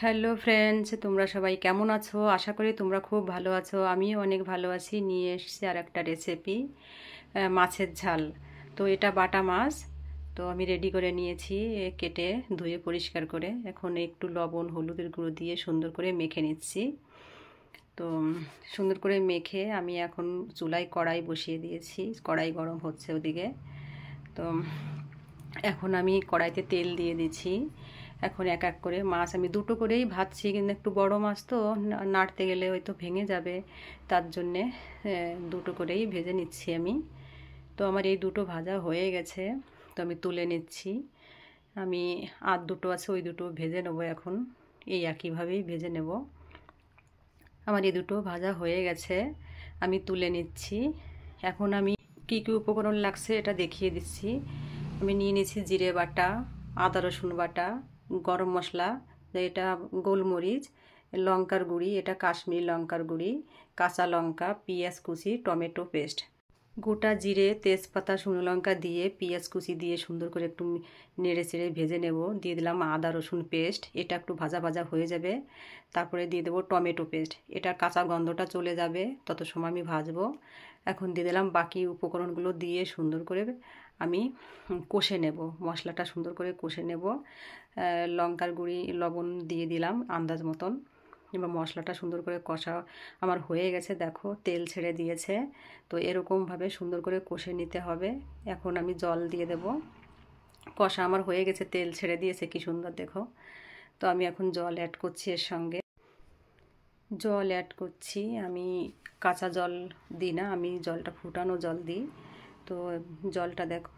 Hello friends, তোমরা সবাই কেমন আছো? আশা করি তোমরা খুব ভালো আছো। আমিও অনেক ভালো আছি। নিয়ে এসেছি আর একটা রেসিপি, মাছের ঝাল। তো এটা বাটা মাছ, তো আমি রেডি করে নিয়েছি, কেটে ধুয়ে পরিষ্কার করে। এখন একটু লবণ হলুদের গুঁড়ো দিয়ে সুন্দর করে মেখে নিচ্ছি। তো সুন্দর করে মেখে আমি এখন চুলায় কড়াই বসিয়ে দিয়েছি। কড়াই গরম হচ্ছে ওদিকে। তো এখন আমি কড়াইতে তেল দিয়ে দিচ্ছি। এখন এক এক করে মাছ আমি দুটো করেই ভাজছি, কিন্তু একটু বড় মাছ তো নাড়তে গেলে হয়তো ভেঙে যাবে, তার জন্যে দুটো করেই ভেজে নিচ্ছি আমি। তো আমার এই দুটো ভাজা হয়ে গেছে, তো আমি তুলে নিচ্ছি। আমি আর দুটো আছে, ওই দুটো ভেজে নেবো এখন, এই একইভাবেই ভেজে নেব। আমার এই দুটো ভাজা হয়ে গেছে, আমি তুলে নিচ্ছি। এখন আমি কী কী উপকরণ লাগছে এটা দেখিয়ে দিচ্ছি। আমি নিয়ে নিয়েছি জিরে বাটা, আদা রসুন বাটা, গরম মশলা, এটা গোলমরিচ, লঙ্কার গুঁড়ি, এটা কাশ্মীরি লঙ্কার গুঁড়ি, কাঁচা লঙ্কা, পেঁয়াজ কুচি, টমেটো পেস্ট। গোটা জিরে, তেজপাতা, শুকনো লঙ্কা দিয়ে পেঁয়াজ কুচি দিয়ে সুন্দর করে একটু নেড়ে চেড়ে ভেজে নেব। দিয়ে দিলাম আদা রসুন পেস্ট, এটা একটু ভাজা ভাজা হয়ে যাবে। তারপরে দিয়ে দেবো টমেটো পেস্ট, এটা কাঁচা গন্ধটা চলে যাবে, তত সময় আমি ভাজবো। এখন দিয়ে দিলাম বাকি উপকরণগুলো দিয়ে সুন্দর করে আমি কষে নেব, মশলাটা সুন্দর করে কষে নেব। লঙ্কার গুঁড়ি, লবণ দিয়ে দিলাম আন্দাজ মতন। এবার মশলাটা সুন্দর করে কষা আমার হয়ে গেছে, দেখো তেল ছেড়ে দিয়েছে। তো এরকমভাবে সুন্দর করে কষে নিতে হবে। এখন আমি জল দিয়ে দেব। কষা আমার হয়ে গেছে, তেল ছেড়ে দিয়েছে কি সুন্দর, দেখো। তো আমি এখন জল অ্যাড করছি, এর সঙ্গে জল অ্যাড করছি। আমি কাঁচা জল দিই না, আমি জলটা ফুটানো জল দিই। তো জলটা দেখো,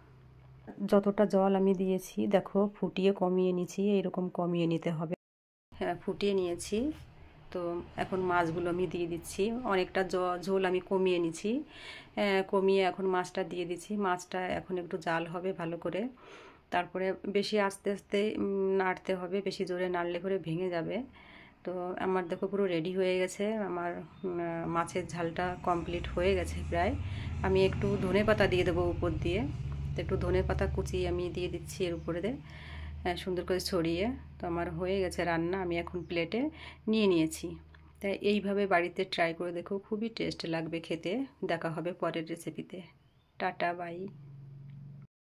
যতটা জল আমি দিয়েছি দেখো ফুটিয়ে কমিয়ে নিয়েছি, এরকম কমিয়ে নিতে হবে। হ্যাঁ, ফুটিয়ে নিয়েছি। তো এখন মাছগুলো আমি দিয়ে দিচ্ছি। অনেকটা ঝোল আমি কমিয়ে নিয়েছি, কমিয়ে এখন মাছটা দিয়ে দিচ্ছি। মাছটা এখন একটু জাল হবে ভালো করে, তারপরে বেশি আস্তে আস্তে নাড়তে হবে, বেশি জোরে নাড়লে করে ভেঙে যাবে। তো আমার দেখো পুরো রেডি হয়ে গেছে, আমার মাছের ঝালটা কমপ্লিট হয়ে গেছে প্রায়। আমি একটু ধনেপাতা দিয়ে দেবো উপর দিয়ে। তো একটু ধনেপাতা কুচি আমি দিয়ে দিচ্ছি এর উপরে, সুন্দর করে ছড়িয়ে। তো আমার হয়ে গেছে রান্না, আমি এখন প্লেটে নিয়ে নিয়েছি। তাই এইভাবে বাড়িতে ট্রাই করে দেখো, খুবই টেস্ট লাগবে খেতে। দেখা হবে পরের রেসিপিতে। Tata, by.